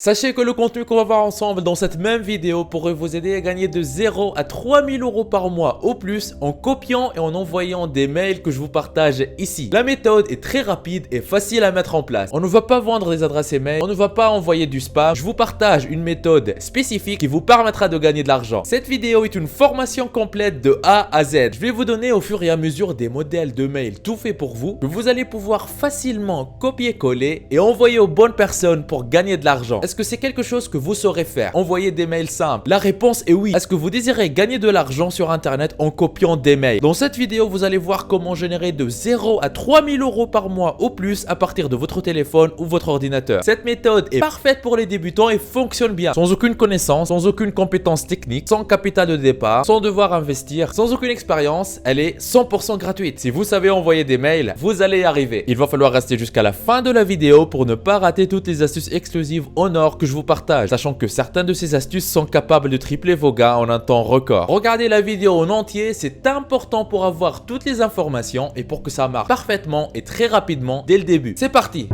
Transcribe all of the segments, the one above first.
Sachez que le contenu qu'on va voir ensemble dans cette même vidéo pourrait vous aider à gagner de 0 à 3000 euros par mois au plus en copiant et en envoyant des mails que je vous partage ici. La méthode est très rapide et facile à mettre en place. On ne va pas vendre des adresses email, on ne va pas envoyer du spam. Je vous partage une méthode spécifique qui vous permettra de gagner de l'argent. Cette vidéo est une formation complète de A à Z. Je vais vous donner au fur et à mesure des modèles de mails tout faits pour vous que vous allez pouvoir facilement copier-coller et envoyer aux bonnes personnes pour gagner de l'argent. Est-ce que c'est quelque chose que vous saurez faire? Envoyer des mails simples? La réponse est oui. Est-ce que vous désirez gagner de l'argent sur internet en copiant des mails? Dans cette vidéo, vous allez voir comment générer de 0 à 3000 euros par mois au plus à partir de votre téléphone ou votre ordinateur. Cette méthode est parfaite pour les débutants et fonctionne bien. Sans aucune connaissance, sans aucune compétence technique, sans capital de départ, sans devoir investir, sans aucune expérience, elle est 100% gratuite. Si vous savez envoyer des mails, vous allez y arriver. Il va falloir rester jusqu'à la fin de la vidéo pour ne pas rater toutes les astuces exclusives en or que je vous partage, sachant que certaines de ces astuces sont capables de tripler vos gains en un temps record. Regardez la vidéo en entier, c'est important pour avoir toutes les informations et pour que ça marche parfaitement et très rapidement dès le début. C'est parti!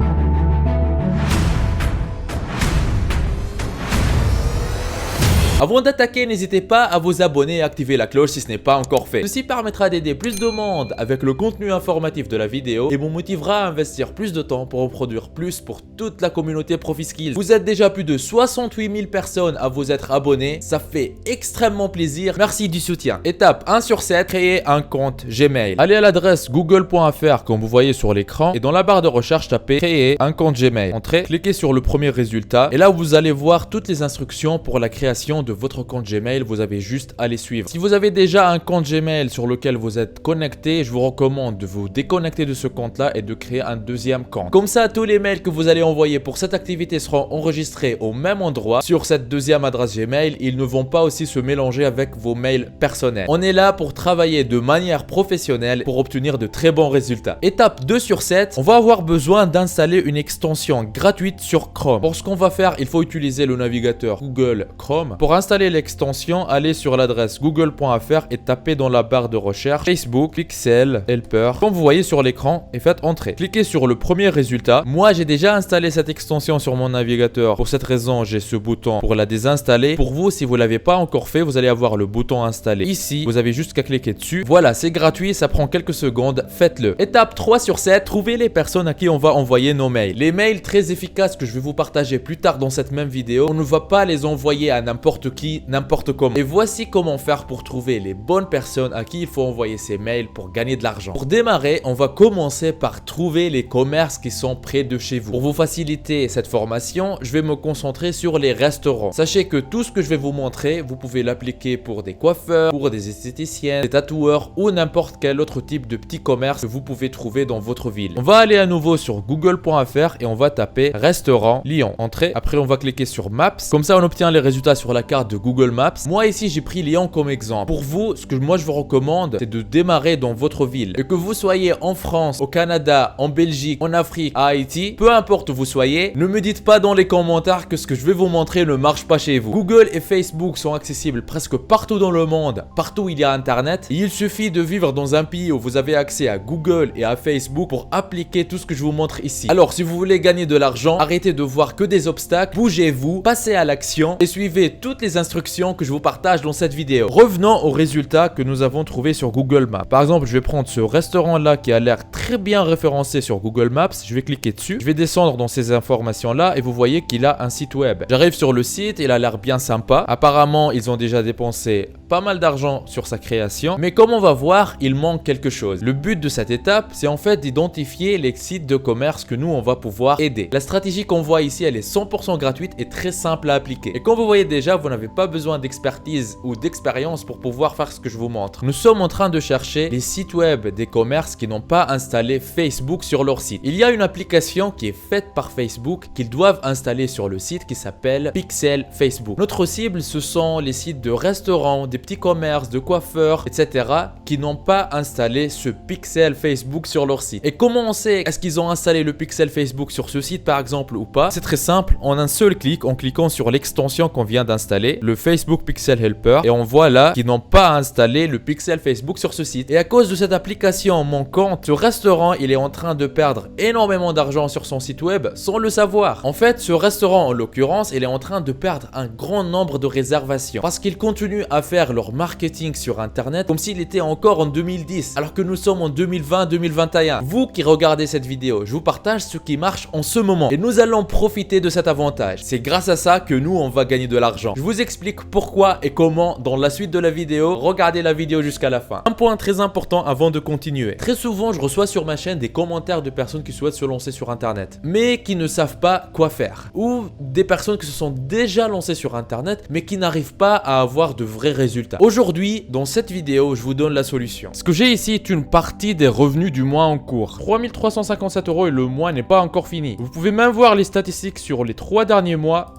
Avant d'attaquer, n'hésitez pas à vous abonner et activer la cloche si ce n'est pas encore fait. Ceci permettra d'aider plus de monde avec le contenu informatif de la vidéo et vous motivera à investir plus de temps pour en produire plus pour toute la communauté ProfiSkills. Vous êtes déjà plus de 68 000 personnes à vous être abonnés, ça fait extrêmement plaisir. Merci du soutien. Étape 1 sur 7, créer un compte Gmail. Allez à l'adresse google.fr comme vous voyez sur l'écran et dans la barre de recherche tapez créer un compte Gmail. Entrez, cliquez sur le premier résultat et là vous allez voir toutes les instructions pour la création de votre compte Gmail, vous avez juste à les suivre. Si vous avez déjà un compte Gmail sur lequel vous êtes connecté, je vous recommande de vous déconnecter de ce compte-là et de créer un deuxième compte. Comme ça, tous les mails que vous allez envoyer pour cette activité seront enregistrés au même endroit sur cette deuxième adresse Gmail. Ils ne vont pas aussi se mélanger avec vos mails personnels. On est là pour travailler de manière professionnelle pour obtenir de très bons résultats. Étape 2 sur 7, on va avoir besoin d'installer une extension gratuite sur Chrome. Pour ce qu'on va faire, il faut utiliser le navigateur Google Chrome. Pour installer l'extension, allez sur l'adresse google.fr et tapez dans la barre de recherche Facebook Pixel Helper comme vous voyez sur l'écran et faites entrer. Cliquez sur le premier résultat. Moi j'ai déjà installé cette extension sur mon navigateur. Pour cette raison j'ai ce bouton pour la désinstaller. Pour vous, si vous ne l'avez pas encore fait, vous allez avoir le bouton installer ici. Vous avez juste qu'à cliquer dessus. Voilà, c'est gratuit, ça prend quelques secondes. Faites-le. Étape 3 sur 7, trouvez les personnes à qui on va envoyer nos mails. Les mails très efficaces que je vais vous partager plus tard dans cette même vidéo, on ne va pas les envoyer à n'importe qui, n'importe comment. Et voici comment faire pour trouver les bonnes personnes à qui il faut envoyer ces mails pour gagner de l'argent. Pour démarrer, on va commencer par trouver les commerces qui sont près de chez vous. Pour vous faciliter cette formation, je vais me concentrer sur les restaurants. Sachez que tout ce que je vais vous montrer, vous pouvez l'appliquer pour des coiffeurs, pour des esthéticiens, des tatoueurs ou n'importe quel autre type de petit commerce que vous pouvez trouver dans votre ville. On va aller à nouveau sur google.fr et on va taper restaurant Lyon. Entrée. Après, on va cliquer sur Maps. Comme ça, on obtient les résultats sur la carte de Google Maps. Moi ici j'ai pris Lyon comme exemple. Pour vous, ce que moi je vous recommande, c'est de démarrer dans votre ville. Et que vous soyez en France, au Canada, en Belgique, en Afrique, à Haïti, peu importe où vous soyez, ne me dites pas dans les commentaires que ce que je vais vous montrer ne marche pas chez vous. Google et Facebook sont accessibles presque partout dans le monde, partout où il y a internet. Et il suffit de vivre dans un pays où vous avez accès à Google et à Facebook pour appliquer tout ce que je vous montre ici. Alors si vous voulez gagner de l'argent, arrêtez de voir que des obstacles, bougez-vous, passez à l'action et suivez toutes les instructions que je vous partage dans cette vidéo. Revenons aux résultats que nous avons trouvés sur Google Maps. Par exemple, je vais prendre ce restaurant là qui a l'air très bien référencé sur Google Maps. Je vais cliquer dessus. Je vais descendre dans ces informations là et vous voyez qu'il a un site web. J'arrive sur le site, il a l'air bien sympa. Apparemment, ils ont déjà dépensé pas mal d'argent sur sa création. Mais comme on va voir, il manque quelque chose. Le but de cette étape, c'est en fait d'identifier les sites de commerce que nous, on va pouvoir aider. La stratégie qu'on voit ici, elle est 100% gratuite et très simple à appliquer. Et comme vous voyez déjà, vous n'avez pas besoin d'expertise ou d'expérience pour pouvoir faire ce que je vous montre. Nous sommes en train de chercher les sites web des commerces qui n'ont pas installé Facebook sur leur site. Il y a une application qui est faite par Facebook qu'ils doivent installer sur le site qui s'appelle Pixel Facebook. Notre cible, ce sont les sites de restaurants, des petits commerces, de coiffeurs, etc. qui n'ont pas installé ce Pixel Facebook sur leur site. Et comment on sait est-ce qu'ils ont installé le Pixel Facebook sur ce site par exemple ou pas? C'est très simple, en un seul clic, en cliquant sur l'extension qu'on vient d'installer. installé le Facebook Pixel Helper et on voit là qu'ils n'ont pas installé le Pixel Facebook sur ce site. Et à cause de cette application manquante, ce restaurant il est en train de perdre énormément d'argent sur son site web sans le savoir. En fait, ce restaurant en l'occurrence, il est en train de perdre un grand nombre de réservations parce qu'ils continuent à faire leur marketing sur internet comme s'il était encore en 2010 alors que nous sommes en 2020-2021. Vous qui regardez cette vidéo, je vous partage ce qui marche en ce moment et nous allons profiter de cet avantage. C'est grâce à ça que nous on va gagner de l'argent. Je vous explique pourquoi et comment dans la suite de la vidéo. Regardez la vidéo jusqu'à la fin. Un point très important avant de continuer. Très souvent je reçois sur ma chaîne des commentaires de personnes qui souhaitent se lancer sur internet mais qui ne savent pas quoi faire, ou des personnes qui se sont déjà lancées sur internet mais qui n'arrivent pas à avoir de vrais résultats. Aujourd'hui dans cette vidéo je vous donne la solution. Ce que j'ai ici est une partie des revenus du mois en cours. 3357 € et le mois n'est pas encore fini. Vous pouvez même voir les statistiques sur les 3 derniers mois.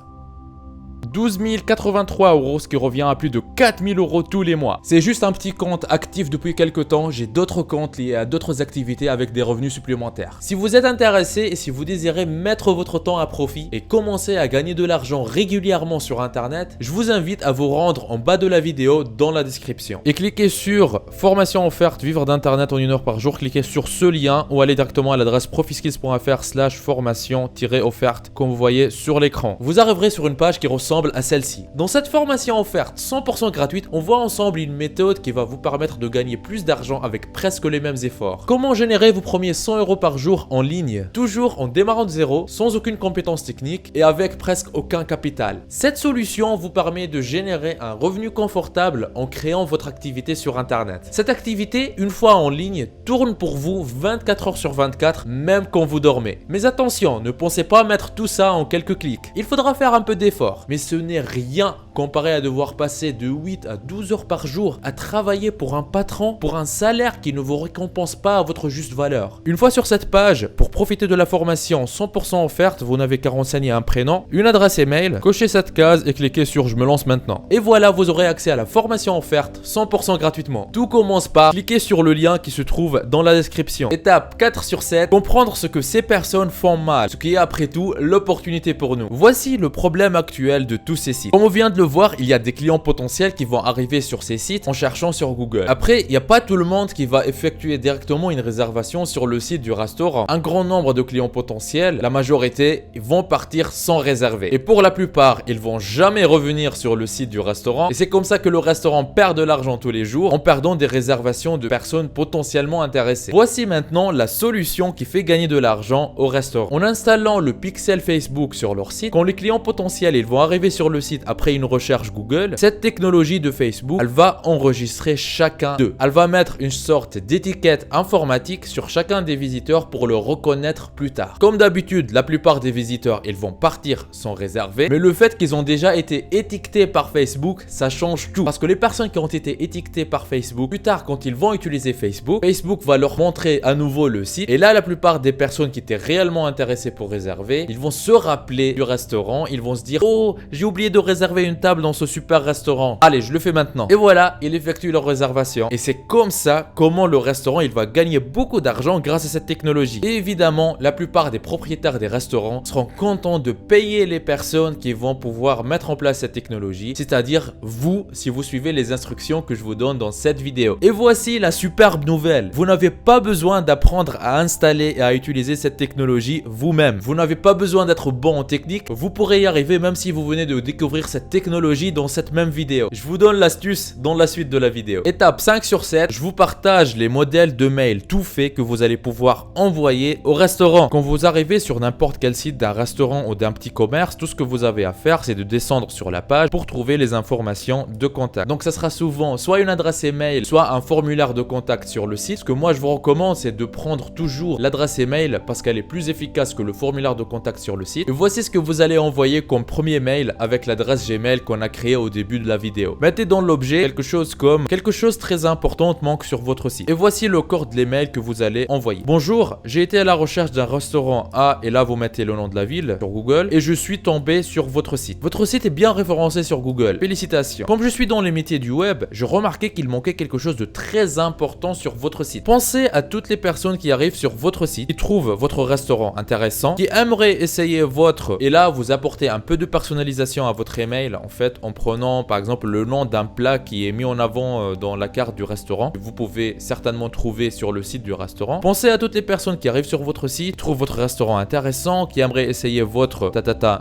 12 083 €, ce qui revient à plus de 4 000 € tous les mois. C'est juste un petit compte actif depuis quelques temps. J'ai d'autres comptes liés à d'autres activités avec des revenus supplémentaires. Si vous êtes intéressé et si vous désirez mettre votre temps à profit et commencer à gagner de l'argent régulièrement sur internet, je vous invite à vous rendre en bas de la vidéo dans la description. Et cliquez sur formation offerte vivre d'internet en 1 heure par jour. Cliquez sur ce lien ou allez directement à l'adresse profiskills.fr/formation-offerte comme vous voyez sur l'écran. Vous arriverez sur une page qui ressemble à celle-ci. Dans cette formation offerte 100% gratuite, on voit ensemble une méthode qui va vous permettre de gagner plus d'argent avec presque les mêmes efforts. Comment générer vos premiers 100 € par jour en ligne, toujours en démarrant de zéro, sans aucune compétence technique et avec presque aucun capital. Cette solution vous permet de générer un revenu confortable en créant votre activité sur internet. Cette activité, une fois en ligne, tourne pour vous 24 heures sur 24, même quand vous dormez. Mais attention, ne pensez pas mettre tout ça en quelques clics. Il faudra faire un peu d'effort, mais ce n'est rien comparé à devoir passer de 8 à 12 heures par jour à travailler pour un patron pour un salaire qui ne vous récompense pas à votre juste valeur. Une fois sur cette page, pour profiter de la formation 100% offerte, vous n'avez qu'à renseigner un prénom, une adresse email, cochez cette case et cliquez sur je me lance maintenant. Et voilà, vous aurez accès à la formation offerte 100% gratuitement. Tout commence par cliquer sur le lien qui se trouve dans la description. Étape 4 sur 7, comprendre ce que ces personnes font mal, ce qui est après tout l'opportunité pour nous. Voici le problème actuel de tous ces sites. Comme on vient de le voir, il y a des clients potentiels qui vont arriver sur ces sites en cherchant sur Google. Après, il n'y a pas tout le monde qui va effectuer directement une réservation sur le site du restaurant. Un grand nombre de clients potentiels, la majorité, vont partir sans réserver. Et pour la plupart, ils vont jamais revenir sur le site du restaurant. Et c'est comme ça que le restaurant perd de l'argent tous les jours en perdant des réservations de personnes potentiellement intéressées. Voici maintenant la solution qui fait gagner de l'argent au restaurant. En installant le Pixel Facebook sur leur site, quand les clients potentiels ils vont arriver sur le site après une recherche Google, cette technologie de Facebook, elle va enregistrer chacun d'eux. Elle va mettre une sorte d'étiquette informatique sur chacun des visiteurs pour le reconnaître plus tard. Comme d'habitude, la plupart des visiteurs, ils vont partir sans réserver, mais le fait qu'ils ont déjà été étiquetés par Facebook, ça change tout. Parce que les personnes qui ont été étiquetées par Facebook, plus tard quand ils vont utiliser Facebook, Facebook va leur montrer à nouveau le site. Et là, la plupart des personnes qui étaient réellement intéressées pour réserver, ils vont se rappeler du restaurant, ils vont se dire « Oh, j'ai oublié de réserver une table dans ce super restaurant. Allez, je le fais maintenant. » Et voilà, ils effectuent leur réservation. Et c'est comme ça comment le restaurant il va gagner beaucoup d'argent grâce à cette technologie. Et évidemment, la plupart des propriétaires des restaurants seront contents de payer les personnes qui vont pouvoir mettre en place cette technologie, c'est-à-dire vous, si vous suivez les instructions que je vous donne dans cette vidéo. Et voici la superbe nouvelle. Vous n'avez pas besoin d'apprendre à installer et à utiliser cette technologie vous-même. Vous n'avez pas besoin d'être bon en technique. Vous pourrez y arriver même si vous venez de découvrir cette technologie dans cette même vidéo. Je vous donne l'astuce dans la suite de la vidéo. Étape 5 sur 7, je vous partage les modèles de mail tout faits que vous allez pouvoir envoyer au restaurant. Quand vous arrivez sur n'importe quel site d'un restaurant ou d'un petit commerce, tout ce que vous avez à faire, c'est de descendre sur la page pour trouver les informations de contact. Donc ça sera souvent soit une adresse email, soit un formulaire de contact sur le site. Ce que moi je vous recommande, c'est de prendre toujours l'adresse email parce qu'elle est plus efficace que le formulaire de contact sur le site. Et voici ce que vous allez envoyer comme premier mail avec l'adresse Gmail qu'on a créée au début de la vidéo. Mettez dans l'objet quelque chose comme quelque chose très important manque sur votre site. Et voici le corps de l'email que vous allez envoyer. Bonjour, j'ai été à la recherche d'un restaurant A et là vous mettez le nom de la ville sur Google et je suis tombé sur votre site. Votre site est bien référencé sur Google. Félicitations. Comme je suis dans les métiers du web, je remarquais qu'il manquait quelque chose de très important sur votre site. Pensez à toutes les personnes qui arrivent sur votre site, qui trouvent votre restaurant intéressant, qui aimeraient essayer votre et là vous apportez un peu de personnalisation personnalisation à votre email en fait en prenant par exemple le nom d'un plat qui est mis en avant dans la carte du restaurant. Vous pouvez certainement trouver sur le site du restaurant. Pensez à toutes les personnes qui arrivent sur votre site, trouvent votre restaurant intéressant, qui aimeraient essayer votre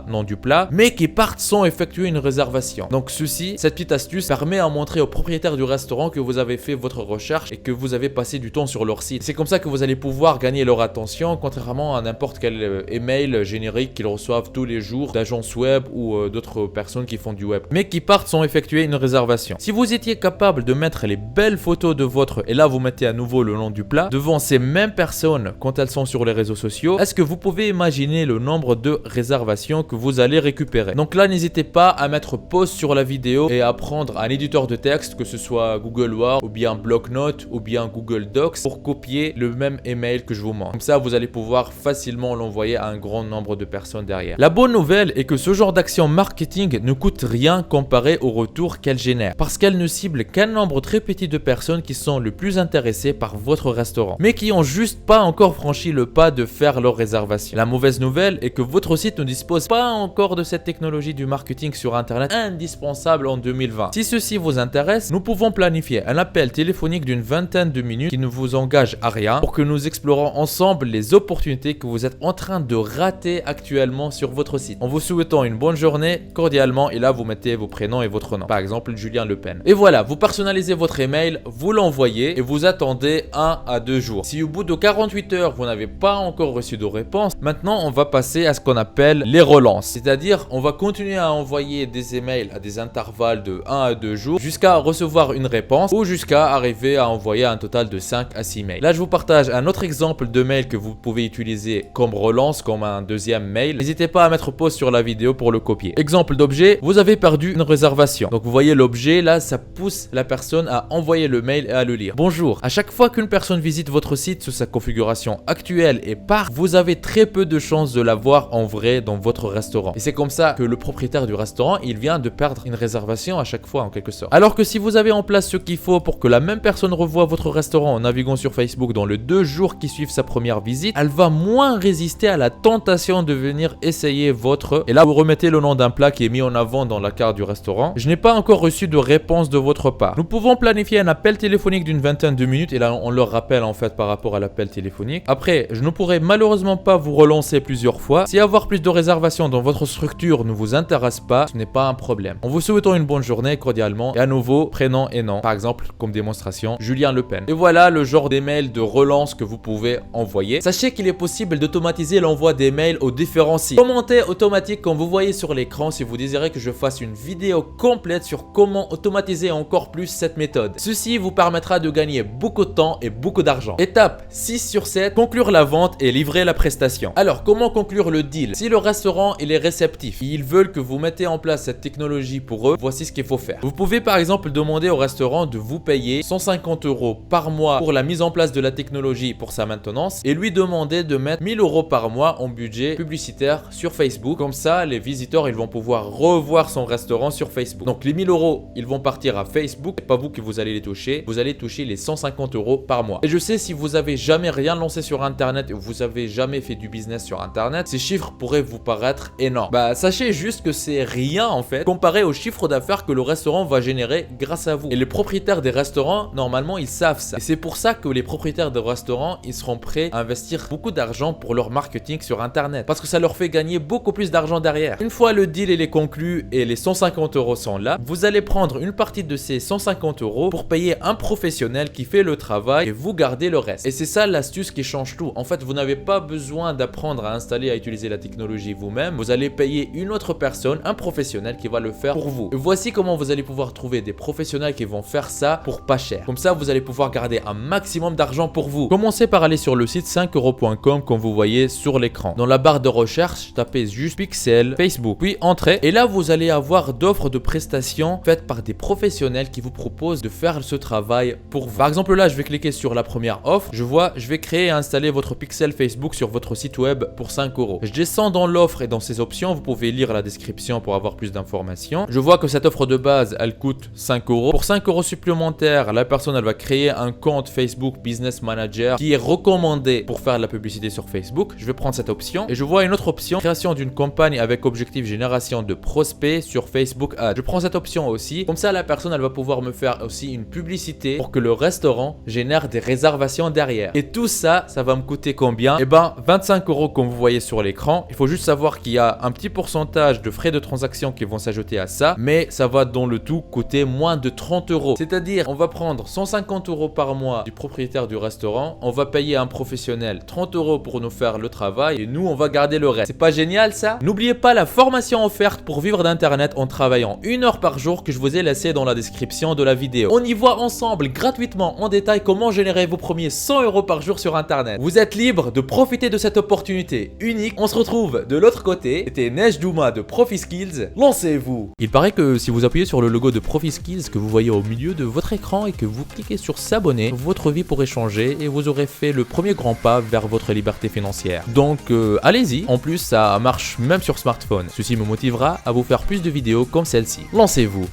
nom du plat, mais qui partent sans effectuer une réservation. Donc cette petite astuce permet à montrer au propriétaire du restaurant que vous avez fait votre recherche et que vous avez passé du temps sur leur site. C'est comme ça que vous allez pouvoir gagner leur attention, contrairement à n'importe quel email générique qu'ils reçoivent tous les jours d'agences web ou d'autres personnes qui font du web, mais qui partent sans effectuer une réservation. Si vous étiez capable de mettre les belles photos de votre, et là vous mettez à nouveau le nom du plat, devant ces mêmes personnes quand elles sont sur les réseaux sociaux, est-ce que vous pouvez imaginer le nombre de réservations que vous allez récupérer? Donc là, n'hésitez pas à mettre pause sur la vidéo et à prendre un éditeur de texte, que ce soit Google Word ou bien Bloc-Notes ou bien Google Docs, pour copier le même email que je vous montre. Comme ça, vous allez pouvoir facilement l'envoyer à un grand nombre de personnes derrière. La bonne nouvelle est que ce genre d'action marketing ne coûte rien comparé au retour qu'elle génère, parce qu'elle ne cible qu'un nombre très petit de personnes qui sont le plus intéressées par votre restaurant, mais qui ont juste pas encore franchi le pas de faire leur réservation. La mauvaise nouvelle est que votre site ne dispose pas encore de cette technologie du marketing sur internet indispensable en 2020. Si ceci vous intéresse, nous pouvons planifier un appel téléphonique d'une vingtaine de minutes qui ne vous engage à rien pour que nous explorons ensemble les opportunités que vous êtes en train de rater actuellement sur votre site. En vous souhaitant une bonne journée, cordialement, et là vous mettez vos prénoms et votre nom. Par exemple, Julien Le Pen. Et voilà, vous personnalisez votre email, vous l'envoyez et vous attendez 1 à 2 jours. Si au bout de 48 heures, vous n'avez pas encore reçu de réponse, maintenant on va passer à ce qu'on appelle les relances. C'est-à-dire, on va continuer à envoyer des emails à des intervalles de 1 à 2 jours jusqu'à recevoir une réponse ou jusqu'à arriver à envoyer un total de 5 à 6 mails. Là, je vous partage un autre exemple de mail que vous pouvez utiliser comme relance, comme un deuxième mail. N'hésitez pas à mettre pause sur la vidéo pour le copier. Exemple d'objet, vous avez perdu une réservation. Donc vous voyez l'objet, là, ça pousse la personne à envoyer le mail et à le lire. Bonjour, à chaque fois qu'une personne visite votre site sous sa configuration actuelle et part, vous avez très peu de chances de la voir en vrai dans votre restaurant. Et c'est comme ça que le propriétaire du restaurant, il vient de perdre une réservation à chaque fois en quelque sorte. Alors que si vous avez en place ce qu'il faut pour que la même personne revoie votre restaurant en naviguant sur Facebook dans les 2 jours qui suivent sa première visite, elle va moins résister à la tentation de venir essayer votre... Et là, vous remettez le nom d'un plat qui est mis en avant dans la carte du restaurant. Je n'ai pas encore reçu de réponse de votre part. Nous pouvons planifier un appel téléphonique d'une vingtaine de minutes et là, on leur rappelle en fait par rapport à l'appel téléphonique. Après, je ne pourrai malheureusement pas vous relancer plusieurs fois. Si avoir plus de réservations dans votre structure ne vous intéresse pas, ce n'est pas un problème. En vous souhaitant une bonne journée cordialement et à nouveau, prénom et nom. Par exemple, comme démonstration, Julien Le Pen. Et voilà le genre d'email de relance que vous pouvez envoyer. Sachez qu'il est possible d'automatiser l'envoi des mails aux différents sites. Commenter automatique comme vous voyez sur l'écran si vous désirez que je fasse une vidéo complète sur comment automatiser encore plus cette méthode. Ceci vous permettra de gagner beaucoup de temps et beaucoup d'argent. Étape 6 sur 7, conclure la vente et livrer la prestation. Alors, comment conclure le deal? Si le restaurant il est réceptif et ils veulent que vous mettez en place cette technologie pour eux, voici ce qu'il faut faire. Vous pouvez par exemple demander au restaurant de vous payer 150 € par mois pour la mise en place de la technologie pour sa maintenance et lui demander de mettre 1000 € par mois en budget publicitaire sur Facebook. Comme ça, les visiteurs ils vont pouvoir revoir son restaurant sur Facebook. Donc les 1000 € ils vont partir à Facebook, pas vous que vous allez les toucher, vous allez toucher les 150 € par mois. Et je sais, si vous avez jamais rien lancé sur internet et vous avez jamais fait du business sur internet, ces chiffres pourraient vous paraître énormes. Bah sachez juste que c'est rien en fait comparé au chiffre d'affaires que le restaurant va générer grâce à vous. Et les propriétaires des restaurants normalement ils savent ça. Et c'est pour ça que les propriétaires de restaurants ils seront prêts à investir beaucoup d'argent pour leur marketing sur internet, parce que ça leur fait gagner beaucoup plus d'argent derrière. Une fois le deal il est conclu et les 150 € sont là, vous allez prendre une partie de ces 150 € pour payer un professionnel qui fait le travail et vous gardez le reste. Et c'est ça l'astuce qui change tout. En fait, vous n'avez pas besoin d'apprendre à installer, à utiliser la technologie vous-même. Vous allez payer une autre personne, un professionnel qui va le faire pour vous. Et voici comment vous allez pouvoir trouver des professionnels qui vont faire ça pour pas cher. Comme ça, vous allez pouvoir garder un maximum d'argent pour vous. Commencez par aller sur le site 5euros.com comme vous voyez sur l'écran. Dans la barre de recherche, tapez juste Pixel Facebook, puis entrez. Et là, vous allez avoir d'offres de prestations faites par des professionnels qui vous proposent de faire ce travail pour vous. Par exemple, là, je vais cliquer sur la première offre. Je vais créer et installer votre pixel Facebook sur votre site web pour 5 €. Je descends dans l'offre et dans ses options, vous pouvez lire la description pour avoir plus d'informations. Je vois que cette offre de base, elle coûte 5 €. Pour 5 € supplémentaires, la personne, elle va créer un compte Facebook Business Manager qui est recommandé pour faire de la publicité sur Facebook. Je vais prendre cette option et je vois une autre option, création d'une campagne avec objectif général génération de prospects sur Facebook Ads. Je prends cette option aussi. Comme ça, la personne, elle va pouvoir me faire aussi une publicité pour que le restaurant génère des réservations derrière. Et tout ça, ça va me coûter combien? Eh ben, 25 € comme vous voyez sur l'écran. Il faut juste savoir qu'il y a un petit pourcentage de frais de transaction qui vont s'ajouter à ça, mais ça va dans le tout coûter moins de 30 €. C'est-à-dire, on va prendre 150 € par mois du propriétaire du restaurant, on va payer un professionnel 30 € pour nous faire le travail et nous, on va garder le reste. C'est pas génial ça? N'oubliez pas la formation offerte pour vivre d'internet en travaillant 1 heure par jour que je vous ai laissé dans la description de la vidéo. On y voit ensemble gratuitement en détail comment générer vos premiers 100 € par jour sur internet. Vous êtes libre de profiter de cette opportunité unique. On se retrouve de l'autre côté. C'était Nejdouma de ProfiSkills. Lancez-vous! Il paraît que si vous appuyez sur le logo de ProfiSkills que vous voyez au milieu de votre écran et que vous cliquez sur s'abonner, votre vie pourrait changer et vous aurez fait le premier grand pas vers votre liberté financière. Donc allez-y. En plus, ça marche même sur smartphone. Ceci me motivera à vous faire plus de vidéos comme celle-ci. Lancez-vous!